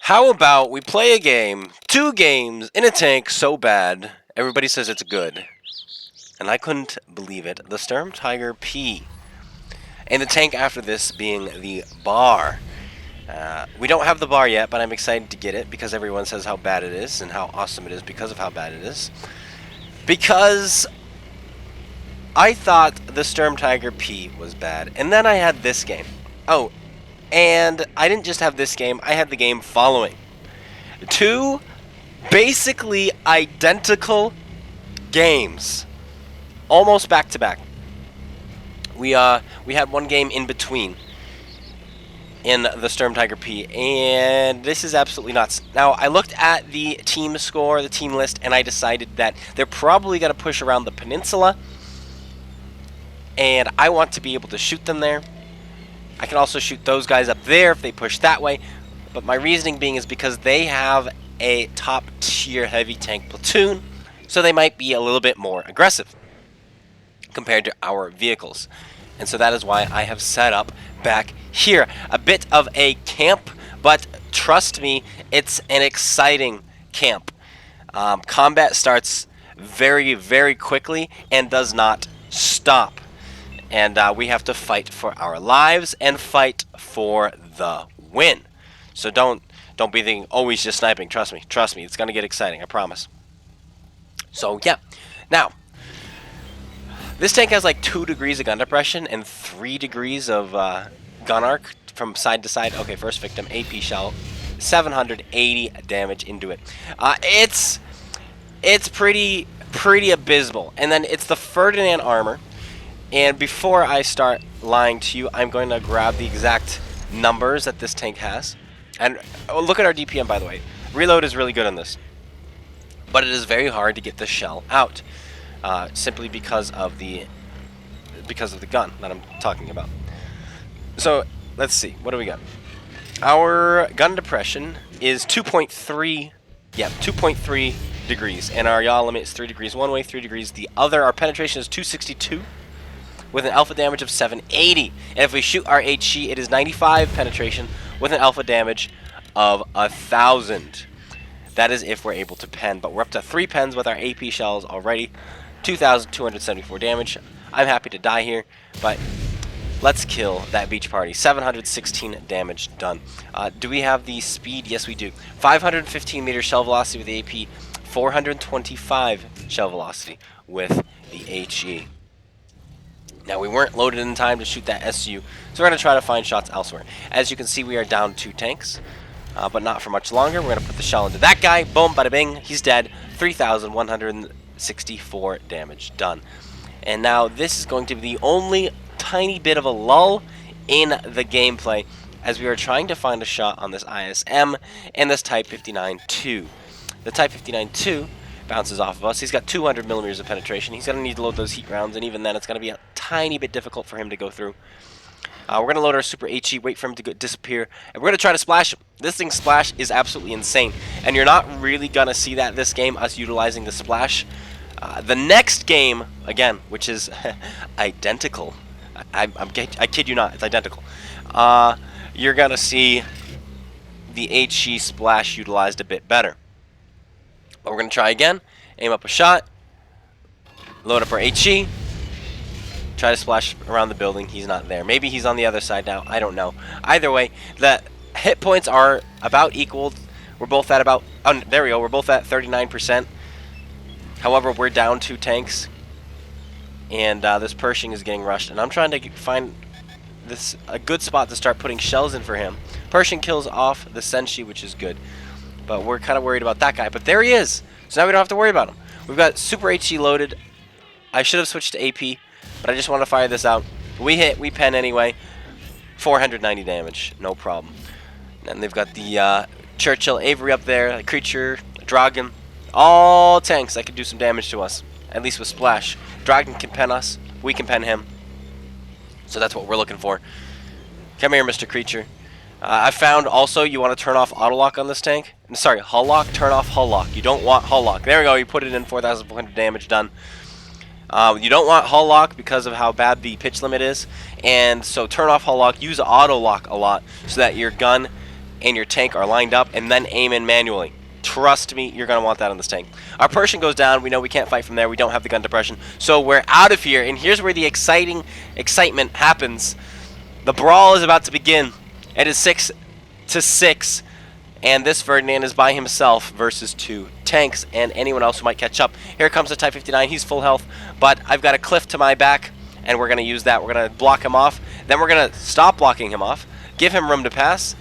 How about we play a game, 2 games in a tank so bad, everybody says it's good. And I couldn't believe it. The Sturmtiger P. And the tank after this being the bar. We don't have the bar yet, but I'm excited to get it because everyone says how bad it is and how awesome it is because of how bad it is. Because I thought the Sturmtiger P was bad. And then I had this game. Oh, and I didn't just have this game, I had the game following. 2 basically identical games. Almost back to back. We had 1 game in between in the Sturmtiger P, and this is absolutely nuts. Now, I looked at the team score, the team list, and I decided that they're probably going to push around the peninsula, and I want to be able to shoot them there. I can also shoot those guys up there if they push that way, but my reasoning being is because they have a top-tier heavy tank platoon, so they might be a little bit more aggressive compared to our vehicles. And so that is why I have set up back here. A bit of a camp, but trust me, it's an exciting camp. Combat starts very, very quickly and does not stop. And we have to fight for our lives and fight for the win. So don't be thinking, oh, he's just sniping. Trust me, it's gonna get exciting. I promise. So yeah, now this tank has like 2 degrees of gun depression and 3 degrees of gun arc from side to side. Okay, first victim, AP shell, 780 damage into it. It's pretty abysmal. And then it's the Ferdinand armor. And before I start lying to you, I'm going to grab the exact numbers that this tank has. And look at our DPM, by the way. Reload is really good on this. But it is very hard to get the shell out. Simply because of the gun that I'm talking about. So, let's see. What do we got? Our gun depression is 2.3. Yeah, 2.3 degrees. And our yaw limit is 3 degrees one way, 3 degrees the other. Our penetration is 262. With an alpha damage of 780. And if we shoot our HE, it is 95 penetration with an alpha damage of 1,000. That is if we're able to pen, but we're up to 3 pens with our AP shells already. 2,274 damage. I'm happy to die here, but let's kill that beach party. 716 damage done. Do we have the speed? Yes, we do. 515 meter shell velocity with the AP. 425 shell velocity with the HE. Now, we weren't loaded in time to shoot that SU, so we're going to try to find shots elsewhere. As you can see, we are down 2 tanks, but not for much longer. We're going to put the shell into that guy. Boom, bada bing. He's dead. 3,164 damage done. And now this is going to be the only tiny bit of a lull in the gameplay as we are trying to find a shot on this ISM and this Type 59-2. The Type 59-2 bounces off of us. He's got 200 millimeters of penetration. He's going to need to load those heat rounds, and even then it's going to be a tiny bit difficult for him to go through. We're going to load our Super HE, wait for him to disappear, and we're going to try to splash him. This thing's splash is absolutely insane, and you're not really going to see that this game, us utilizing the splash. The next game, again, which is identical. I kid you not, it's identical. You're going to see the HE splash utilized a bit better. But we're going to try again, aim up a shot, load up our HE, try to splash around the building. He's not there. Maybe he's on the other side now. I don't know. Either way, the hit points are about equal. We're both at about, oh, there we go, we're both at 39%. However, we're down 2 tanks, and this Pershing is getting rushed, and I'm trying to find this a good spot to start putting shells in for him. Pershing kills off the Senshi, which is good. But we're kind of worried about that guy. But there he is. So now we don't have to worry about him. We've got Super HE loaded. I should have switched to AP, but I just want to fire this out. We hit, we pen anyway. 490 damage, no problem. And they've got the Churchill Avery up there, a Creature, a Dragon. All tanks that can do some damage to us, at least with Splash. Dragon can pen us, we can pen him. So that's what we're looking for. Come here, Mr. Creature. I found also you want to turn off auto lock on this tank. Sorry, hull lock. Turn off hull lock. You don't want hull lock. There we go. You put it in 4,400 damage done. You don't want hull lock because of how bad the pitch limit is, and so turn off hull lock. Use auto lock a lot so that your gun and your tank are lined up, and then aim in manually. Trust me, you're going to want that on this tank. Our Persian goes down. We know we can't fight from there. We don't have the gun depression. So we're out of here, and here's where the excitement happens. The brawl is about to begin. It is 6-6, and this Ferdinand is by himself versus 2 tanks and anyone else who might catch up. Here comes the Type 59. He's full health, but I've got a cliff to my back, and we're going to use that. We're going to block him off. Then we're going to stop blocking him off, give him room to pass,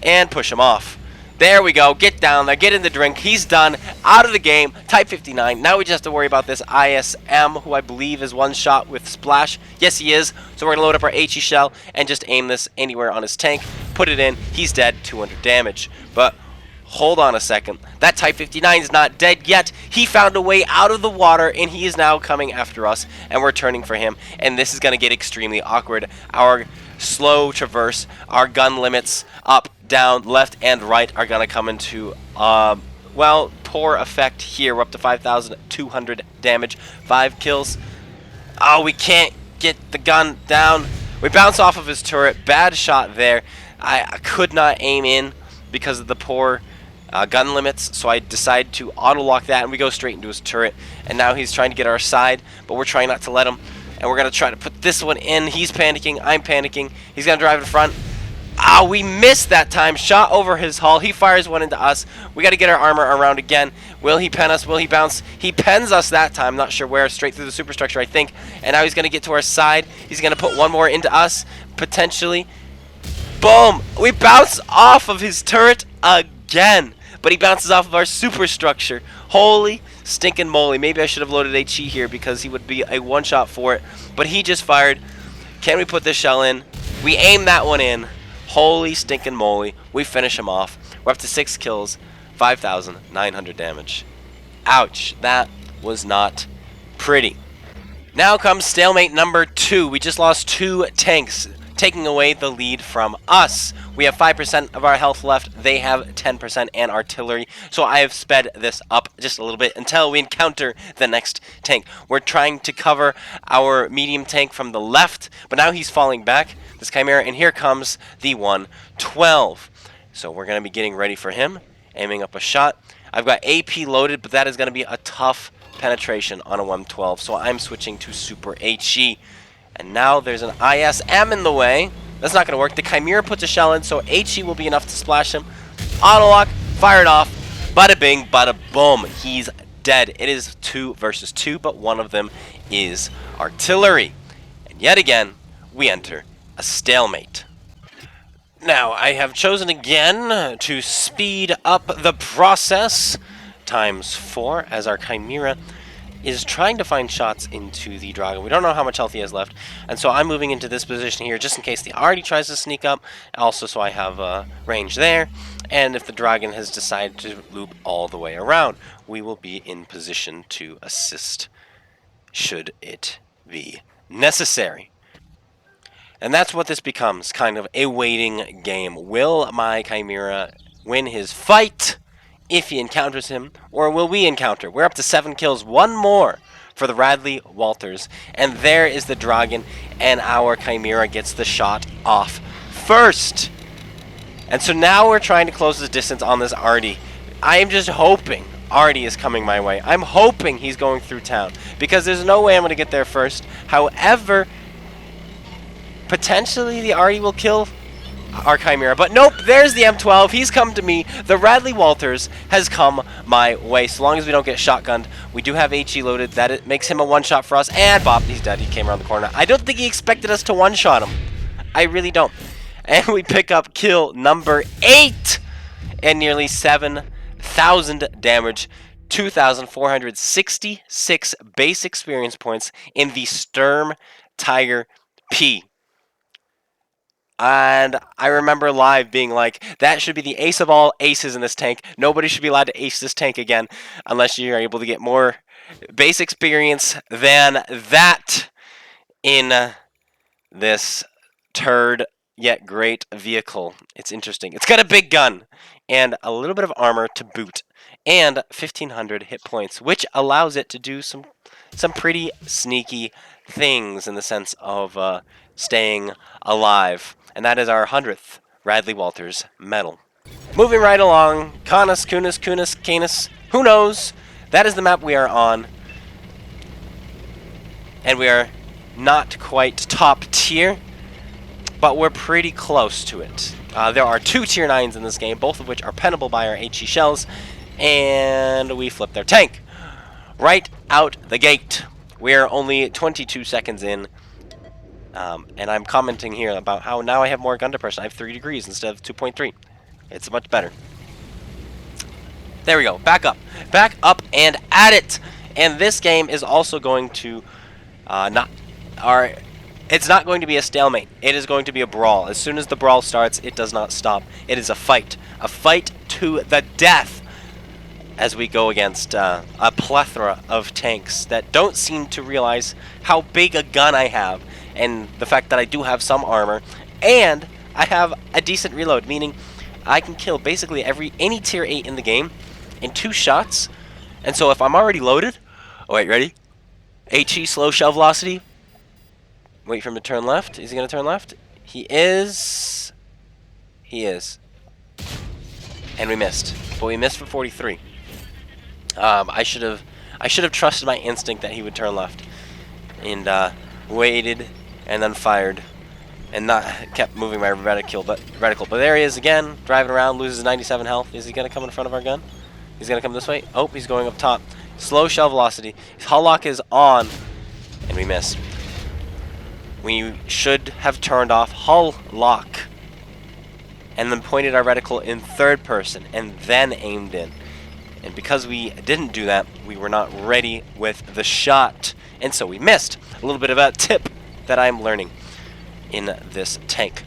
and push him off. There we go. Get down there. Get in the drink. He's done. Out of the game. Type 59. Now we just have to worry about this ISM, who I believe is one shot with Splash. Yes, he is. So we're going to load up our HE shell and just aim this anywhere on his tank. Put it in. He's dead. 200 damage. But hold on a second. That Type 59 is not dead yet. He found a way out of the water, and he is now coming after us, and we're turning for him. And this is going to get extremely awkward. Our slow traverse, our gun limits up, down, left, and right are going to come into, well, poor effect here. We're up to 5,200 damage, 5 kills. Oh, we can't get the gun down. We bounce off of his turret. Bad shot there. I could not aim in because of the poor gun limits, so I decided to auto-lock that, and we go straight into his turret. And now he's trying to get our side, but we're trying not to let him. And we're going to try to put this one in. He's panicking. I'm panicking. He's going to drive in front. Ah, we missed that time. Shot over his hull. He fires one into us. We got to get our armor around again. Will he pen us? Will he bounce? He pens us that time. Not sure where. Straight through the superstructure, I think. And now he's going to get to our side. He's going to put one more into us, potentially. Boom! We bounce off of his turret again. But he bounces off of our superstructure. Holy stinking moly. Maybe I should have loaded HE here because he would be a one-shot for it. But he just fired. Can we put this shell in? We aim that one in. Holy stinking moly. We finish him off. We're up to 6 kills, 5,900 damage. Ouch. That was not pretty. Now comes stalemate number 2. We just lost 2 tanks, taking away the lead from us. We have 5% of our health left. They have 10% and artillery. So I have sped this up just a little bit until we encounter the next tank. We're trying to cover our medium tank from the left, but now he's falling back, this Chimera, and here comes the 112. So we're going to be getting ready for him, aiming up a shot. I've got AP loaded, but that is going to be a tough penetration on a 112, so I'm switching to Super HE. And now there's an ISM in the way. That's not going to work. The Chimera puts a shell in, so HE will be enough to splash him. Auto-lock, fire it off. Bada bing, bada boom. He's dead. It is 2 versus 2, but one of them is artillery. And yet again, we enter a stalemate. Now, I have chosen again to speed up the process ×4 as our Chimera is trying to find shots into the Dragon. We don't know how much health he has left, and so I'm moving into this position here just in case the Artie tries to sneak up, also so I have range there, and if the Dragon has decided to loop all the way around, we will be in position to assist should it be necessary. And that's what this becomes, kind of a waiting game. Will my Chimera win his fight if he encounters him, or will we encounter? We're up to 7 kills, 1 more for the Radley Walters, and there is the Dragon, and our Chimera gets the shot off first. And so now we're trying to close the distance on this Artie. I am just hoping Artie is coming my way. I'm hoping he's going through town, because there's no way I'm going to get there first. However, potentially the Artie will kill our Chimera, but nope, there's the M12. He's come to me. The Radley Walters has come my way. So long as we don't get shotgunned, we do have HE loaded. That it makes him a one-shot for us. And bop, he's dead. He came around the corner. I don't think he expected us to one-shot him. I really don't. And we pick up kill number 8 and nearly 7,000 damage. 2,466 base experience points in the Sturmtiger P. And I remember live being like, that should be the ace of all aces in this tank. Nobody should be allowed to ace this tank again unless you're able to get more base experience than that in this turd yet great vehicle. It's interesting. It's got a big gun and a little bit of armor to boot and 1,500 hit points, which allows it to do some pretty sneaky things in the sense of staying alive. And that is our 100th Radley Walters medal. Moving right along. Canis, Kunis, Canis. Who knows? That is the map we are on. And we are not quite top tier, but we're pretty close to it. There are 2 tier 9s in this game, both of which are pennable by our HE shells, and we flip their tank. Right out the gate. We're only 22 seconds in, and I'm commenting here about how now I have more gun depression. I have 3 degrees instead of 2.3. It's much better. There we go. Back up. Back up and at it. And this game is also going to it's not going to be a stalemate. It is going to be a brawl. As soon as the brawl starts, it does not stop. It is a fight to the death, as we go against a plethora of tanks that don't seem to realize how big a gun I have, and the fact that I do have some armor, and I have a decent reload, meaning I can kill basically any tier 8 in the game in 2 shots. And so if I'm already loaded, oh wait, ready? HE slow shell velocity. Wait for him to turn left. Is he going to turn left? He is. He is. And we missed. But we missed for 43. I should have trusted my instinct that he would turn left, and waited, and then fired, and not kept moving my reticle. But there he is again, driving around, loses 97 health. Is he gonna come in front of our gun? He's gonna come this way. Oh, he's going up top. Slow shell velocity. His hull lock is on, and we miss. We should have turned off hull lock, and then pointed our reticle in 3rd person, and then aimed in. And because we didn't do that, we were not ready with the shot, and so we missed. A little bit of a tip that I'm learning in this tank.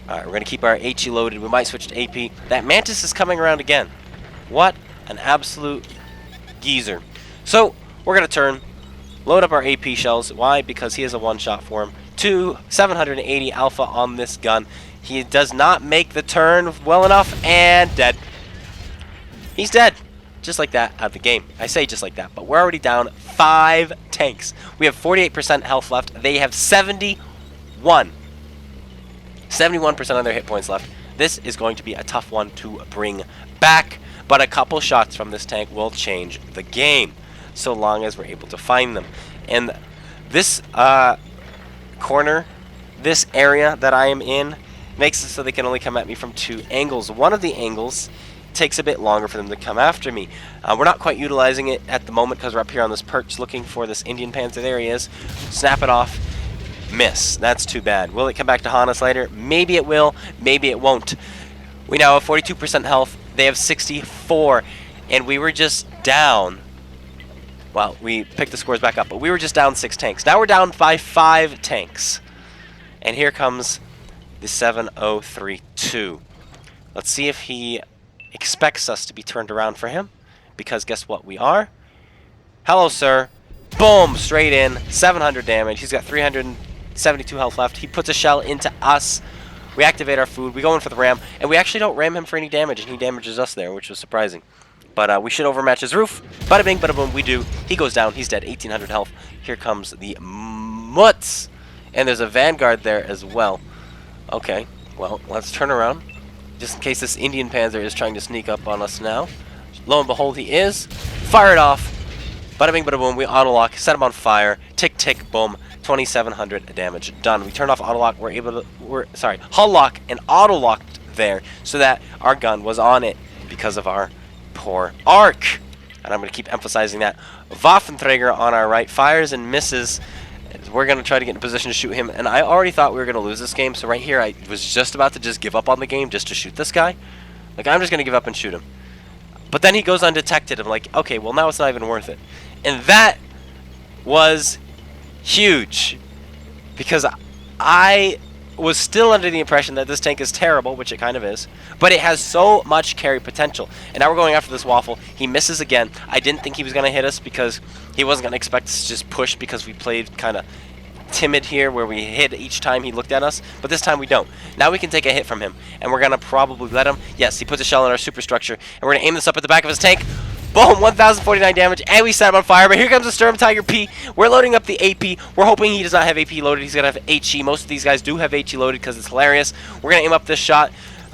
Alright, we're going to keep our HE loaded. We might switch to AP. That Mantis is coming around again. What an absolute geezer. So, we're going to turn, load up our AP shells. Why? Because he has a one-shot for him. 780 alpha on this gun. He does not make the turn well enough, and dead. He's dead. Just like that, out of the game. I say just like that, but we're already down 5 tanks. We have 48% health left. They have 71. 71% of their hit points left. This is going to be a tough one to bring back, but a couple shots from this tank will change the game, so long as we're able to find them. And this corner, this area that I am in, makes it so they can only come at me from 2 angles. One of the angles takes a bit longer for them to come after me. We're not quite utilizing it at the moment because we're up here on this perch looking for this Indian Panther. There he is. Snap it off. Miss. That's too bad. Will it come back to haunt us later? Maybe it will. Maybe it won't. We now have 42% health. They have 64. And we were just down. Well, we picked the scores back up, but we were just down 6 tanks. Now we're down by 5 tanks. And here comes the 7032. Let's see if he expects us to be turned around for him, because guess what we are? Hello, sir. Boom, straight in, 700 damage. He's got 372 health left. He puts a shell into us. We activate our food. We go in for the ram, and we actually don't ram him for any damage, and he damages us there, which was surprising. But we should overmatch his roof. Bada bing, bada boom, we do. He goes down. He's dead. 1800 health. Here comes the Mutts, and there's a Vanguard there as well. Okay, well, let's turn around, just in case this Indian Panther is trying to sneak up on us now. Lo and behold, he is. Fire it off. Bada bing, bada boom. We auto lock. Set him on fire. Tick, tick, boom. 2,700 damage. Done. We turn off auto lock. We're able to. Hull lock and auto locked there, so that our gun was on it because of our poor arc. And I'm going to keep emphasizing that. Waffenträger on our right fires and misses. We're going to try to get in position to shoot him, and I already thought we were going to lose this game, so right here I was just about to just give up on the game just to shoot this guy. Like, I'm just going to give up and shoot him. But then he goes undetected. I'm like, okay, well, now it's not even worth it. And that was huge, because I was still under the impression that this tank is terrible, which it kind of is, but it has so much carry potential. And now we're going after this waffle. He misses again. I didn't think he was going to hit us because he wasn't going to expect us to just push, because we played kind of timid here where we hit each time he looked at us, but this time we don't. Now we can take a hit from him, and we're going to probably let him. Yes, he puts a shell in our superstructure, and we're going to aim this up at the back of his tank. Boom, 1,049 damage, and we set him on fire. But here comes the Sturmtiger P. We're loading up the AP. We're hoping he does not have AP loaded. He's going to have HE. Most of these guys do have HE loaded because it's hilarious. We're going to aim up this shot.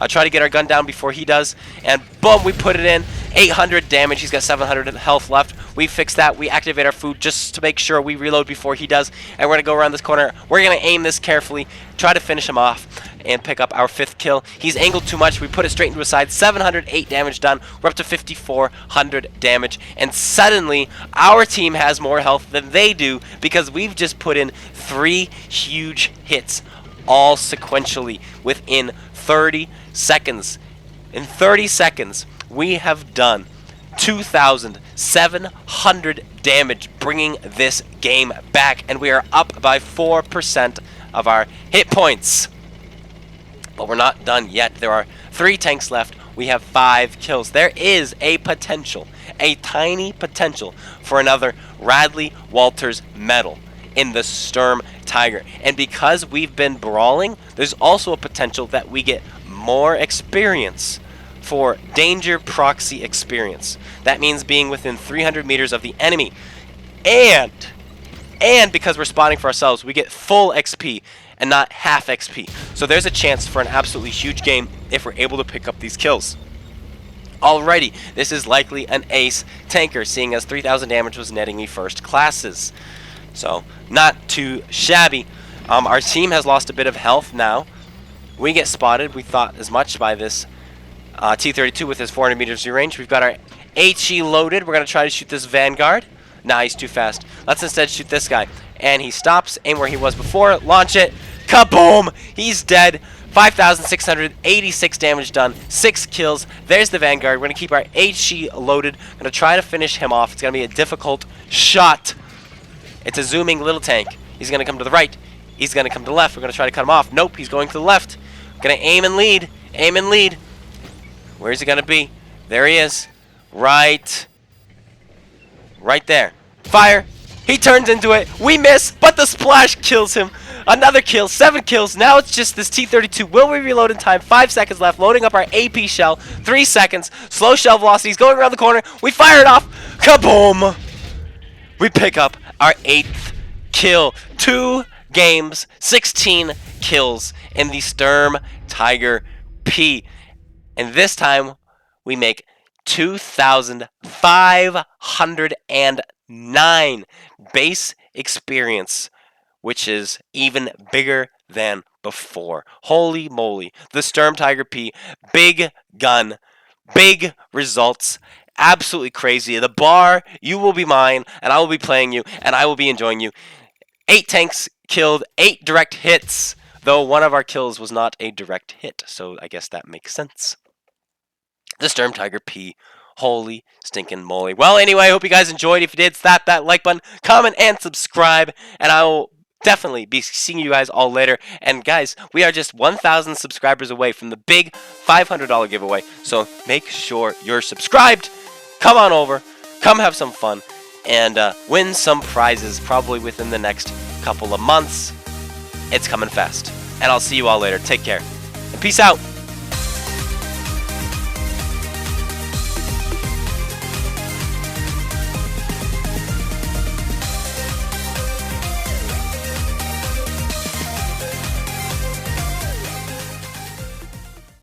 try to get our gun down before he does, and boom, we put it in. 800 damage. He's got 700 health left. We fix that. We activate our food just to make sure we reload before he does, and we're gonna go around this corner. We're gonna aim this carefully, try to finish him off, and pick up our 5th kill. He's angled too much. We put it straight into his side. 708 damage done. We're up to 5,400 damage, and suddenly our team has more health than they do because we've just put in 3 huge hits, all sequentially within 30 seconds. In 30 seconds, we have done 2,700 damage, bringing this game back, and we are up by 4% of our hit points. But we're not done yet. There are 3 tanks left. We have 5 kills. There is a potential, a tiny potential, for another Radley Walters medal in the Sturmtiger. And because we've been brawling, there's also a potential that we get more experience for danger proxy experience. That means being within 300 meters of the enemy. And because we're spotting for ourselves, we get full XP and not half XP. So there's a chance for an absolutely huge game if we're able to pick up these kills. Alrighty, this is likely an ace tanker, seeing as 3,000 damage was netting me first classes. So, not too shabby. Our team has lost a bit of health now. We get spotted, we thought as much, by this T-32 with his 400 meters view range. We've got our HE loaded. We're going to try to shoot this Vanguard. Nah, he's too fast. Let's instead shoot this guy. And he stops, aim where he was before, launch it, kaboom! He's dead. 5,686 damage done, 6 kills. There's the Vanguard. We're going to keep our HE loaded. Going to try to finish him off. It's going to be a difficult shot. It's a zooming little tank. He's going to come to the right. He's going to come to the left. We're going to try to cut him off. Nope, he's going to the left. Going to aim and lead. Aim and lead. Where's he going to be? There he is. Right there. Fire. He turns into it. We miss, but the splash kills him. Another kill. 7 kills. Now it's just this T-32. Will we reload in time? 5 seconds left. Loading up our AP shell. 3 seconds. Slow shell velocity. He's going around the corner. We fire it off. Kaboom. We pick up our 8th kill. 2 games, 16 kills in the Sturmtiger P. And this time, we make 2,509 base experience, which is even bigger than before. Holy moly. The Sturmtiger P, big gun, big results, absolutely crazy. The bar, you will be mine, and I will be playing you, and I will be enjoying you. 8 tanks killed, 8 direct hits, though one of our kills was not a direct hit, so I guess that makes sense. The Sturmtiger P. Holy stinking moly. Well, anyway, I hope you guys enjoyed. If you did, slap that like button, comment, and subscribe, and I will definitely be seeing you guys all later. And guys, we are just 1,000 subscribers away from the big $500 giveaway, so make sure you're subscribed. Come on over, come have some fun, and win some prizes probably within the next couple of months. It's coming fast. And I'll see you all later. Take care. And peace out.